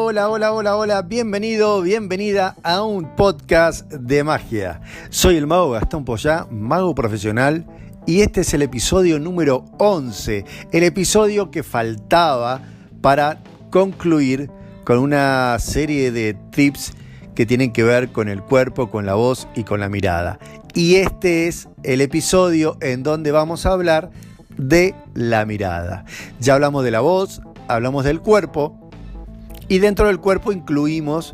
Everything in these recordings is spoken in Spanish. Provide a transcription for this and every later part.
Hola, bienvenido, bienvenida a un podcast de magia. Soy el mago Gastón Poyá, mago profesional, y este es el episodio número 11, el episodio que faltaba para concluir con una serie de tips que tienen que ver con el cuerpo, con la voz y con la mirada. Y este es el episodio en donde vamos a hablar de la mirada. Ya hablamos de la voz, hablamos del cuerpo, y dentro del cuerpo incluimos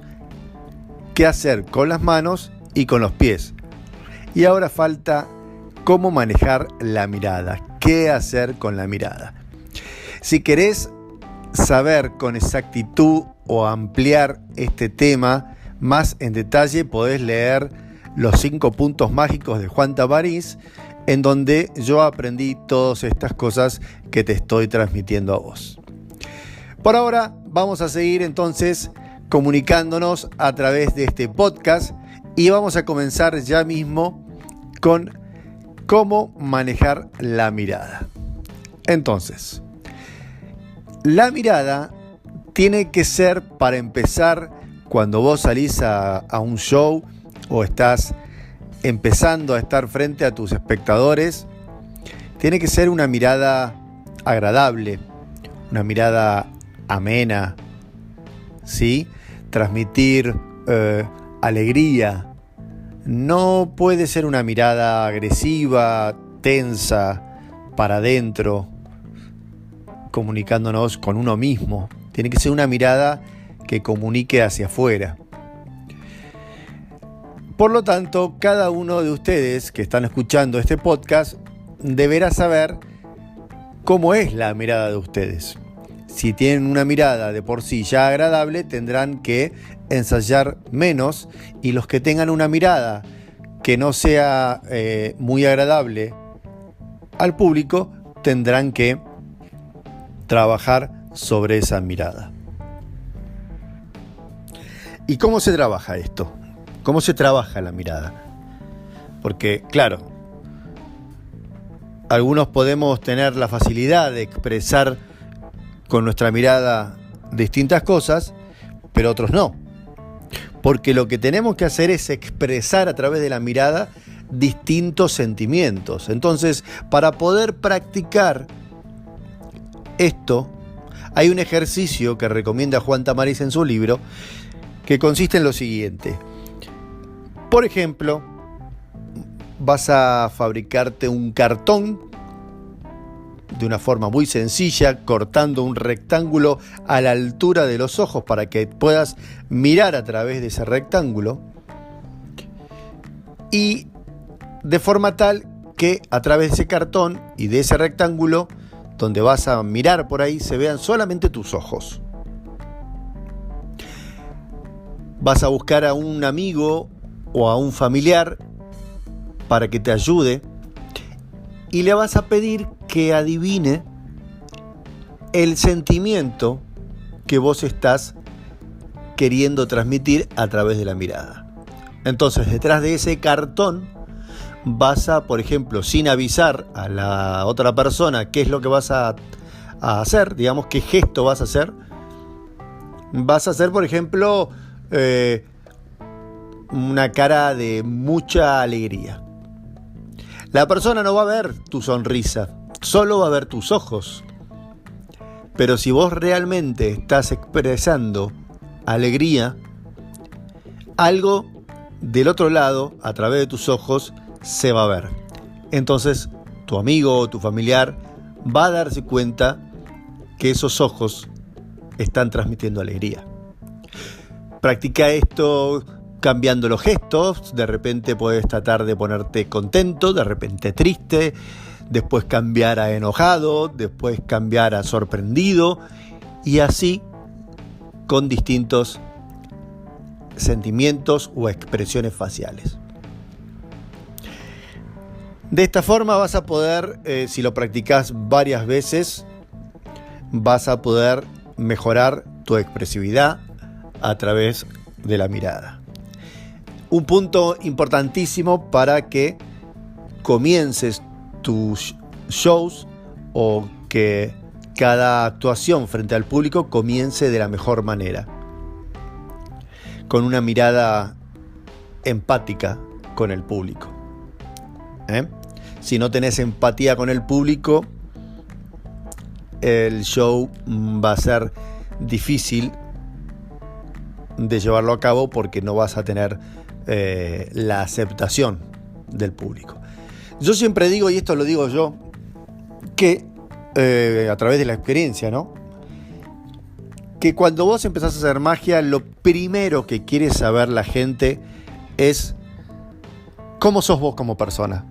qué hacer con las manos y con los pies. Y ahora falta cómo manejar la mirada, qué hacer con la mirada. Si querés saber con exactitud o ampliar este tema más en detalle, podés leer Los 5 puntos mágicos de Juan Tamariz, en donde yo aprendí todas estas cosas que te estoy transmitiendo a vos. Por ahora vamos a seguir entonces comunicándonos a través de este podcast y vamos a comenzar ya mismo con cómo manejar la mirada. Entonces, la mirada tiene que ser, para empezar, cuando vos salís a un show o estás empezando a estar frente a tus espectadores, tiene que ser una mirada agradable, una mirada amena, ¿sí? Transmitir alegría. No puede ser una mirada agresiva, tensa, para adentro, comunicándonos con uno mismo. Tiene que ser una mirada que comunique hacia afuera. Por lo tanto, cada uno de ustedes que están escuchando este podcast deberá saber cómo es la mirada de ustedes. Si tienen una mirada de por sí ya agradable, tendrán que ensayar menos, y los que tengan una mirada que no sea muy agradable al público, tendrán que trabajar sobre esa mirada. ¿Y cómo se trabaja esto? ¿Cómo se trabaja la mirada? Porque, claro, algunos podemos tener la facilidad de expresar con nuestra mirada distintas cosas, pero otros no. Porque lo que tenemos que hacer es expresar a través de la mirada distintos sentimientos. Entonces, para poder practicar esto, hay un ejercicio que recomienda Juan Tamariz en su libro, que consiste en lo siguiente. Por ejemplo, vas a fabricarte un cartón de una forma muy sencilla, cortando un rectángulo a la altura de los ojos para que puedas mirar a través de ese rectángulo, y de forma tal que a través de ese cartón y de ese rectángulo donde vas a mirar por ahí se vean solamente tus ojos. Vas a buscar a un amigo o a un familiar para que te ayude y le vas a pedir que adivine el sentimiento que vos estás queriendo transmitir a través de la mirada. Entonces, detrás de ese cartón vas a, por ejemplo, sin avisar a la otra persona qué es lo que vas a hacer, digamos, qué gesto vas a hacer. Vas a hacer, por ejemplo, una cara de mucha alegría. La persona no va a ver tu sonrisa, solo va a ver tus ojos. Pero si vos realmente estás expresando alegría, algo del otro lado, a través de tus ojos, se va a ver. Entonces, tu amigo o tu familiar va a darse cuenta que esos ojos están transmitiendo alegría. Practica esto cambiando los gestos. De repente puedes tratar de ponerte contento, de repente triste, después cambiar a enojado, después cambiar a sorprendido, y así con distintos sentimientos o expresiones faciales. De esta forma vas a poder, si lo practicas varias veces, vas a poder mejorar tu expresividad a través de la mirada. Un punto importantísimo para que comiences tus shows o que cada actuación frente al público comience de la mejor manera. con una mirada empática con el público. Si no tenés empatía con el público, el show va a ser difícil de llevarlo a cabo porque no vas a tener la aceptación del público. Yo siempre digo, y esto lo digo yo, que a través de la experiencia, ¿no? Que cuando vos empezás a hacer magia, lo primero que quiere saber la gente es cómo sos vos como persona.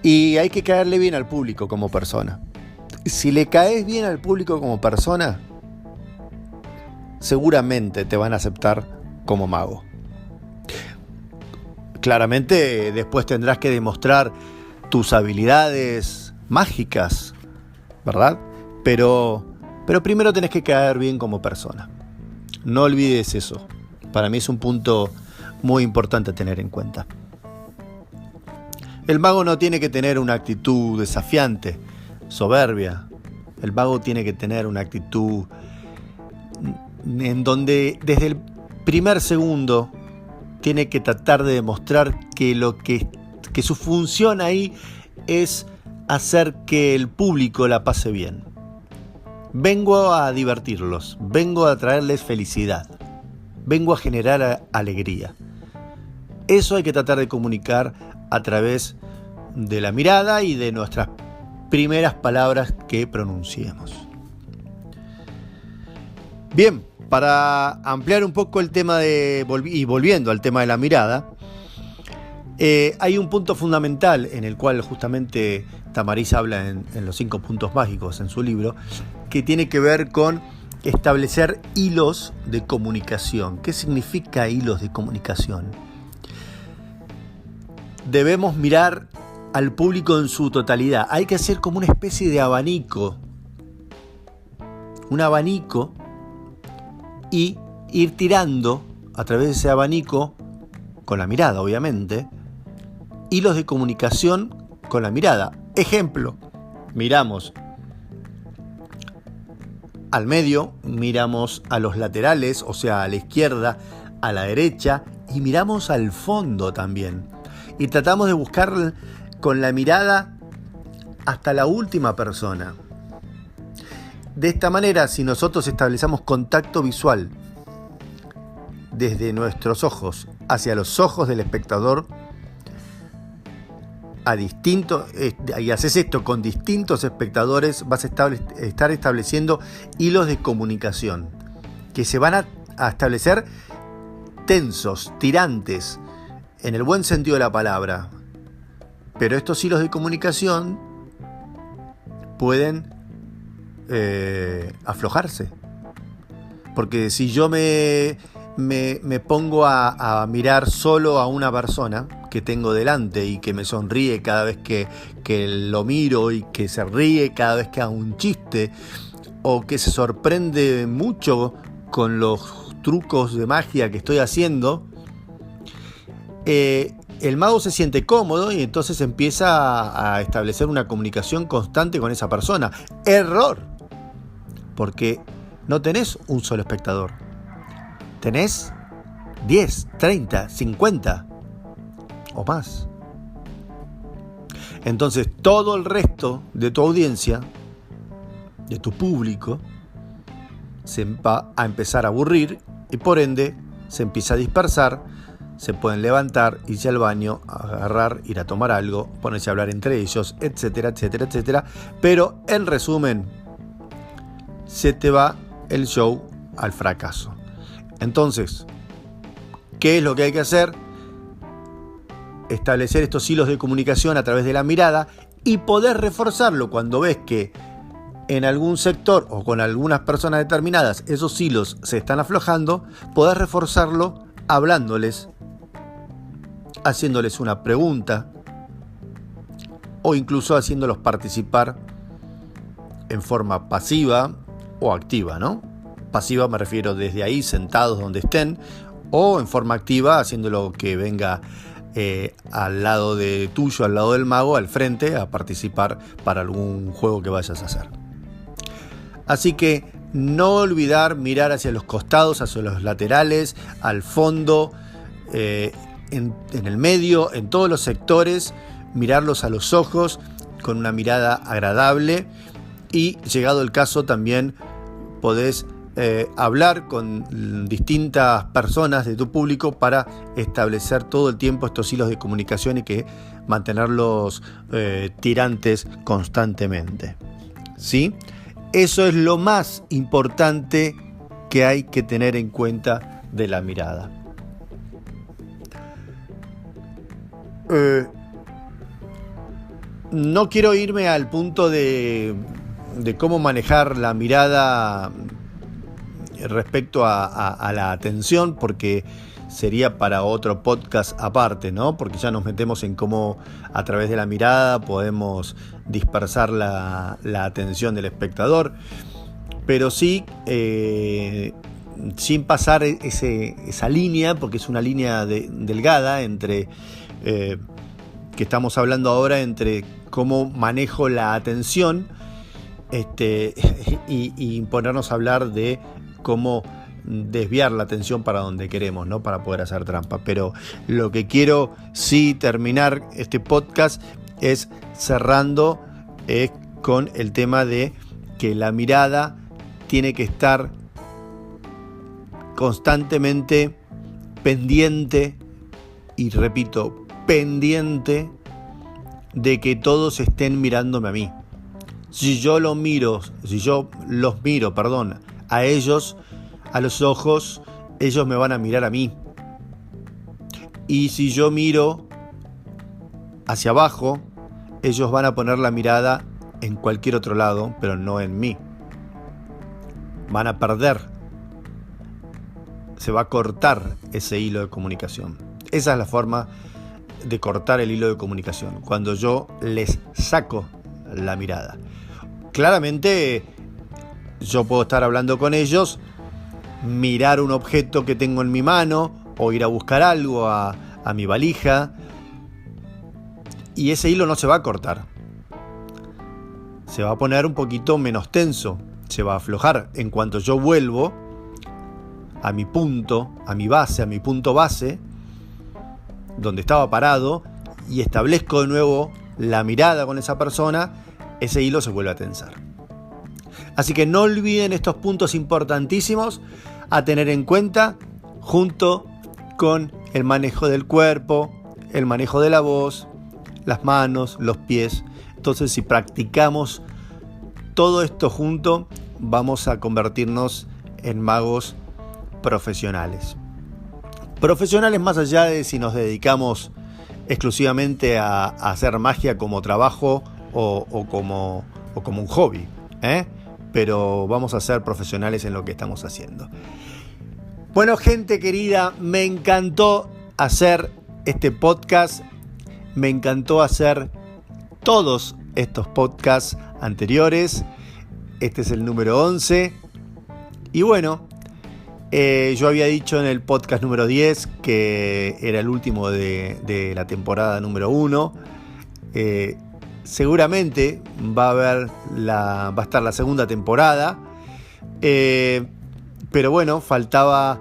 Y hay que caerle bien al público como persona. Si le caes bien al público como persona, seguramente te van a aceptar como mago. Claramente después tendrás que demostrar tus habilidades mágicas, ¿verdad? Pero primero tenés que caer bien como persona. No olvides eso. Para mí es un punto muy importante a tener en cuenta. El mago no tiene que tener una actitud desafiante, soberbia. El mago tiene que tener una actitud en donde desde el primer segundo tiene que tratar de demostrar que su función ahí es hacer que el público la pase bien. Vengo a divertirlos, vengo a traerles felicidad, vengo a generar alegría. Eso hay que tratar de comunicar a través de la mirada y de nuestras primeras palabras que pronunciemos. Bien, para ampliar un poco el tema y volviendo al tema de la mirada, hay un punto fundamental en el cual justamente Tamariz habla en los 5 puntos mágicos en su libro, que tiene que ver con establecer hilos de comunicación. ¿Qué significa hilos de comunicación? Debemos mirar al público en su totalidad. Hay que hacer como una especie de abanico. Un abanico y ir tirando a través de ese abanico, con la mirada obviamente, hilos de comunicación con la mirada. Ejemplo, miramos al medio, miramos a los laterales, o sea, a la izquierda, a la derecha, y miramos al fondo también. Y tratamos de buscar con la mirada hasta la última persona. De esta manera, si nosotros establecemos contacto visual desde nuestros ojos hacia los ojos del espectador, y haces esto con distintos espectadores, vas a estar estableciendo hilos de comunicación que se van a establecer tensos, tirantes, en el buen sentido de la palabra. Pero estos hilos de comunicación pueden aflojarse. Porque si yo me pongo a mirar solo a una persona que tengo delante y que me sonríe cada vez que lo miro, y que se ríe cada vez que hago un chiste, o que se sorprende mucho con los trucos de magia que estoy haciendo, el mago se siente cómodo y entonces empieza a establecer una comunicación constante con esa persona. Error, porque no tenés un solo espectador, tenés 10, 30, 50 o más. Entonces todo el resto de tu audiencia, de tu público, se va a empezar a aburrir y por ende se empieza a dispersar. Se pueden levantar, irse al baño, agarrar, ir a tomar algo, ponerse a hablar entre ellos, etcétera, etcétera, etcétera. Pero en resumen, se te va el show al fracaso. Entonces, ¿qué es lo que hay que hacer? Establecer estos hilos de comunicación a través de la mirada y poder reforzarlo cuando ves que en algún sector o con algunas personas determinadas esos hilos se están aflojando, poder reforzarlo hablándoles, haciéndoles una pregunta o incluso haciéndolos participar en forma pasiva o activa, ¿no? Pasiva me refiero desde ahí, sentados donde estén, o en forma activa, haciéndolo que venga al lado de tuyo, al lado del mago, al frente, a participar para algún juego que vayas a hacer. Así que no olvidar mirar hacia los costados, hacia los laterales, al fondo, en el medio, en todos los sectores, mirarlos a los ojos con una mirada agradable y, llegado el caso, también podés hablar con distintas personas de tu público para establecer todo el tiempo estos hilos de comunicación y que mantenerlos tirantes constantemente, ¿sí? Eso es lo más importante que hay que tener en cuenta de la mirada. No quiero irme al punto de cómo manejar la mirada respecto a la atención, porque sería para otro podcast aparte, ¿no? Porque ya nos metemos en cómo a través de la mirada podemos dispersar la atención del espectador, pero sí, sin pasar esa línea, porque es una línea delgada entre, que estamos hablando ahora, entre cómo manejo la atención y ponernos a hablar de cómo desviar la atención para donde queremos, ¿no? Para poder hacer trampa. Pero lo que quiero sí terminar este podcast es cerrando con el tema de que la mirada tiene que estar constantemente pendiente, y repito, pendiente de que todos estén mirándome a mí. Si yo los miro, a ellos, a los ojos, ellos me van a mirar a mí. Y si yo miro hacia abajo, ellos van a poner la mirada en cualquier otro lado, pero no en mí. Van a perder. Se va a cortar ese hilo de comunicación. Esa es la forma de cortar el hilo de comunicación, cuando yo les saco la mirada. Claramente yo puedo estar hablando con ellos, mirar un objeto que tengo en mi mano o ir a buscar algo a mi valija, y ese hilo no se va a cortar. Se va a poner un poquito menos tenso, se va a aflojar. En cuanto yo vuelvo a mi punto, a mi punto base, donde estaba parado, y establezco de nuevo la mirada con esa persona, ese hilo se vuelve a tensar. Así que no olviden estos puntos importantísimos a tener en cuenta, junto con el manejo del cuerpo, el manejo de la voz, las manos, los pies. Entonces, si practicamos todo esto junto, vamos a convertirnos en magos profesionales. Profesionales más allá de si nos dedicamos exclusivamente a hacer magia como trabajo o como un hobby, pero vamos a ser profesionales en lo que estamos haciendo. Bueno, gente querida, me encantó hacer este podcast, me encantó hacer todos estos podcasts anteriores. Este es el número 11. Y bueno, yo había dicho en el podcast número 10 que era el último de la temporada número 1. Seguramente va a estar la segunda temporada. Pero bueno, faltaba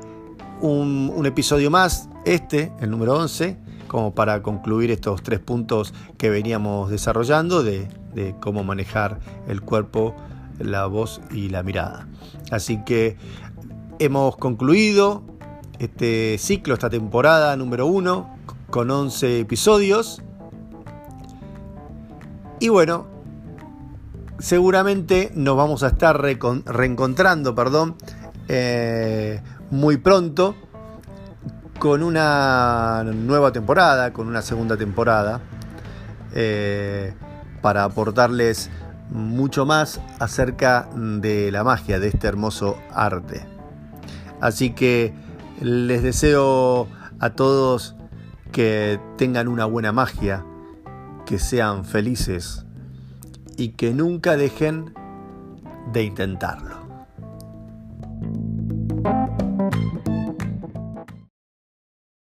un episodio más, el número 11, como para concluir estos 3 puntos que veníamos desarrollando de cómo manejar el cuerpo, la voz y la mirada. Así que hemos concluido este ciclo, esta temporada número 1, con 11 episodios. Y bueno, seguramente nos vamos a estar reencontrando, muy pronto, con una nueva temporada, con una segunda temporada, para aportarles mucho más acerca de la magia, de este hermoso arte. Así que les deseo a todos que tengan una buena magia, que sean felices y que nunca dejen de intentarlo.